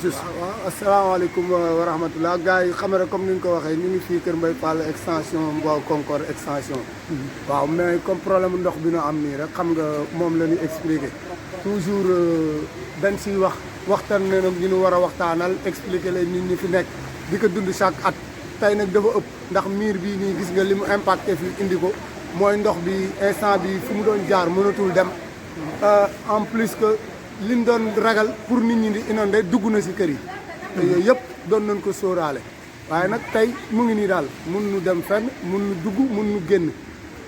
juste. waaw asalaamaaleykum wa rahmatulah gars yi xam rek comme ni ñu ko waxee ñu ngi fii Kër Mbaye Fall extension Mbao Concorde extension. waaw mais comme problème ndox bi ñu am nii rek xam nga moom la ñuy expliqué toujours dañ siy waxtaan ne nag ñu ñu war a waxtaanal expliqué leen nit ñi fi nekk di ko dund chaque at. tey nag dafa ëpp ndax miir bii nii gis nga li mu impacté fii indi ko mooy ndox bi instant bi fu mu doon jaar mënatul dem en plus que liñ doon ragal pour nit ñi di inondé dugg na si kër yi te yooyu yëpp doon nañ ko sóoraale waaye nag tey mu ngi nii daal mun nu dem fenn mun nu dugg mun nu génn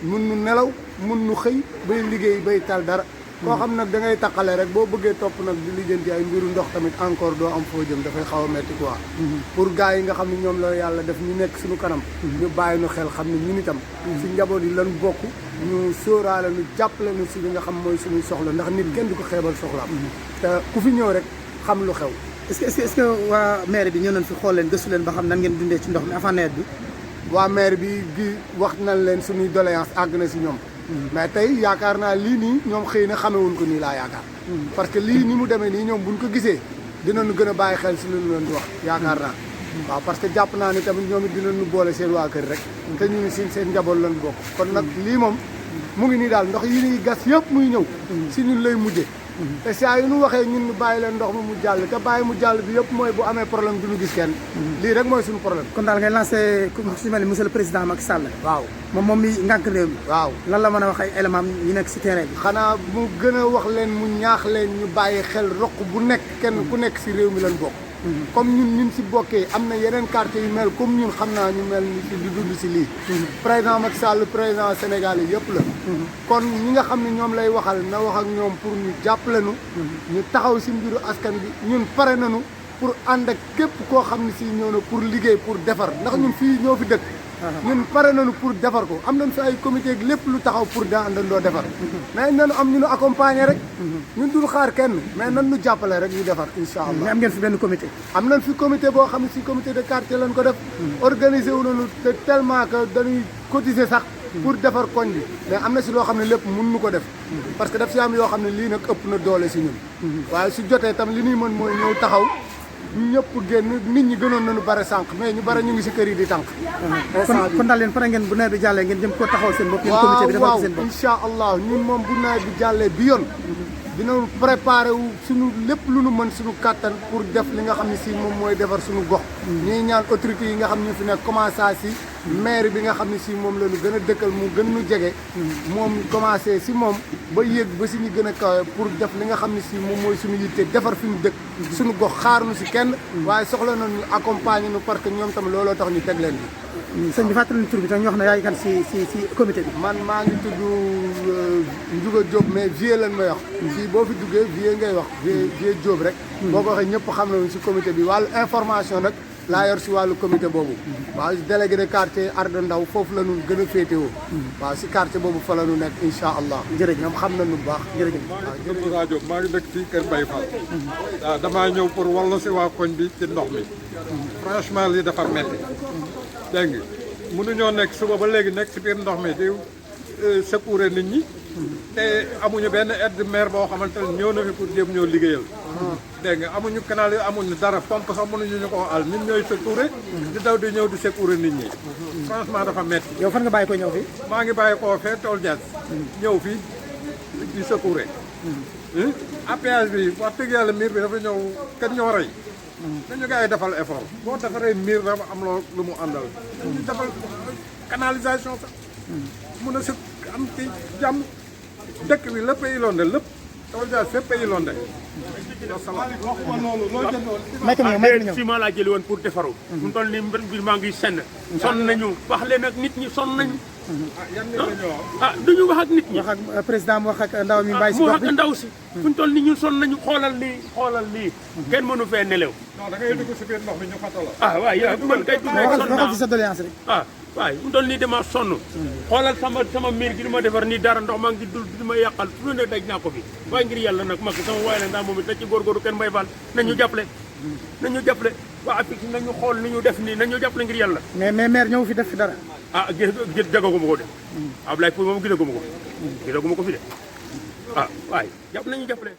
mun nu nelaw mun nu xëy bay liggéey bay tal dara koo xam nag da ngay taqale rek boo bëggee topp nag di lijjanti ay mbiru ndox tamit encore doo am foo jëm dafay xaw a metti quoi pour gars yi nga xam ne ñoom la yàlla def ñu nekk suñu kanam ñu bàyyi nu xel xam ne ñun itam si njaboot yi lan bokk ñu sóoraale nu jàppale nu si li nga xam mooy suñuy soxla ndax nit kenn du ko xeebal soxlaam te ku fi ñëw rek xam lu xew est-ce que waa maire bi ñëw nañ fi xool leen gëstu leen ba xam nan ngeen dundee ci ndox mi avant nawet bi waa maire bi gi wax nañ leen suñuy doléance àgg na si ñoom mais tey yaakaar naa lii nii ñoom xëy na xamewuñ ko nii laa yaakaar parce que lii ni mu demee nii ñoom buñ ko gisee dinañu gën a bàyyi xel si lu ñu leen di wax yaakaar naa waaw parce que jàpp naa ni tamit ñoom it dinañu boole seen waa kër rek te ñu ngi si seen njaboot lañ bokk kon nag lii moom mu ngi nii daal ndox yi ñuy gas yëpp muy ñëw si ñun lay mujje te saa yu ñu waxee ñun ñu bàyyi leen ndox mi mu jàll te bàyyi mu jàll bi yëpp mooy bu amee problème du ñu gis kenn lii rek mooy suñu problème kon daal ngay lancé su mel ni monsieur le président Macky Sall waaw moom mi ngànk réew mi waaw lan la mën a wax ay éléments yi nekk si terrain bi xanaa mu gën a wax leen mu ñaax leen ñu bàyyi xel roq bu nekk kenn ku nekk si réew mi lañ bokk comme ñun si bokkee am na yeneen quartier yu mel comme ñun xam naa ñu mel ni di dund si lii président Macky Sall président Sénégal yi yëpp la kon ñi nga xam ne ñoom lay waxal na wax ak ñoom pour ñu jàppale nu ñu taxaw si mbiru askan bi ñun pare nañu pour ànd ak képp koo xam ne si ñëw na pour liggéey pour defar ndax ñun fii ñoo fi dëkk ñun pare nañu pour defar ko am nañ fi ay comité lépp lu taxaw pour da àndandoo defar mais nañu am ñu nu accompagner rek ñun dul xaar kenn mais nan nu jàppale rek ñu defar incha allah mais am ngeen fi benn comité am nañ fi comité boo xam ne si comité de quartier lañ ko def organiser wu nañu te tellement que dañuy cotiser sax pour defar koñ bi mais am na si loo xam ne lépp mun nu ko def parce que daf si am yoo xam ne lii nag ëpp na doole si ñun waaye su jotee tam li ñuy mën mooy ñëw taxaw ñëpp génn nit ñi gënoon nañu bare sànq mais ñu bare ñu ngi si kër yi di tànk kon daal leen pare ngeen bu nawet bi jàllee ngeen jëm koo taxaw seen bopp yéen comité bi defal seen bopp incha allah ñun moom bu nawet bi jàllee bi yoon dinañu préparé wu suñu lépp lu nu mën suñu kàttan pour def li nga xam ne si moom mooy defar suñu gox ñuy ñaan autorités yi nga xam ne fi nekk commencé si maire bi nga xam ne si moom la ñu gën a dëkkal mu gën nu jege moom commencé si moom ba yéeg ba si ñu gën a kawe pour def li nga xam ne si moom mooy suñu yitte defar fi ñu dëkk suñu gox xaaruñu si kenn waaye soxla nañu accompagner nu parce que ñoom tam looloo tax ñu teg leen bi sëñ bi fàttali ñu tur bi tam ñu wax ne yaay kan si comité bi man maa ngi tudd Ndiouga Diop mais Vieux lan may wax fii boo fi duggee Vieux ngay wax Vieux Diop rek boo ko waxee ñëpp xam nañu si comité bi wàllu information nag laa yor si wàllu comité boobu waaw délégué de quartier Arda Ndaw foofu la ñu gën a féetewoo waaw si quartier boobu fa la ñu nekk incha allah jërëjëf ñoom xam nañu bu baax jërëjëf Moussa Diop maa ngi dëkk fii Kër Mbaye Fall waaw damaa ñëw pour wallu si waa koñ bi ci ndox mi franchement lii dafa metti dégg nga mënuñoo nekk suba ba léegi nekk si biir ndox mi di secourir nit ñi te amuñu benn aide maire boo xamante ne ñëw na fi pour jéem ñoo liggéeyal dégg nga amuñu canal yi amuñu dara pompe sax mënuñu ñu ko al ñun ñooy secourir di daw di ñëw di secourir nit ñi franchement dafa metti yow fan nga bàyyi ko ñëw fii maa ngi bàyyi koo fee tool Dias ñëw fii di secourir APS bi wax dëgg yàlla miir bi dafa ñëw kenn ñoo rey dañu gars yi defal effort boo defaree miir dafa am loo lu mu àndal ñu defal canalisation sax mun a si am ci jàmm dëkk bi lépp ay inondé lépp tool Dias fépp ay inondé ciment laa jëli woon pour defaru mu toll ni mbir maa ngi senn sonn nañu wax leen ak nit ñi sonn nañu duñu wax ak nit ñi wax ak président mu wax ak ndaw mi bàyyi si mu gox wax ak ndaw si fu ñu toll ni ñun sonn nañu xoolal lii kenn mënu fee nelew non da ngay dugg si biir ndox mi ñu fàttal la waaw yow man kay dugg waxal sonn fi sa doléance rek waaye mu toll nii dama sonn xoolal sama miir gi di ma defar nii dara ndox maa ngi dul di ma yàqal fu ne daj naa ko fi waaye ngir yàlla nag mag sama waay la ndaa moom it na ci góorgóorlu kenn Mbaye Fall nañu jàppale waa APIX nañu xool ni ñu def nii nañu jàppale ngir yàlla mais maire ñëw fi def fi dara gis jagaguma ko de Ablaye Pouy moom gisaguma ko fi de waaye nañu jàppale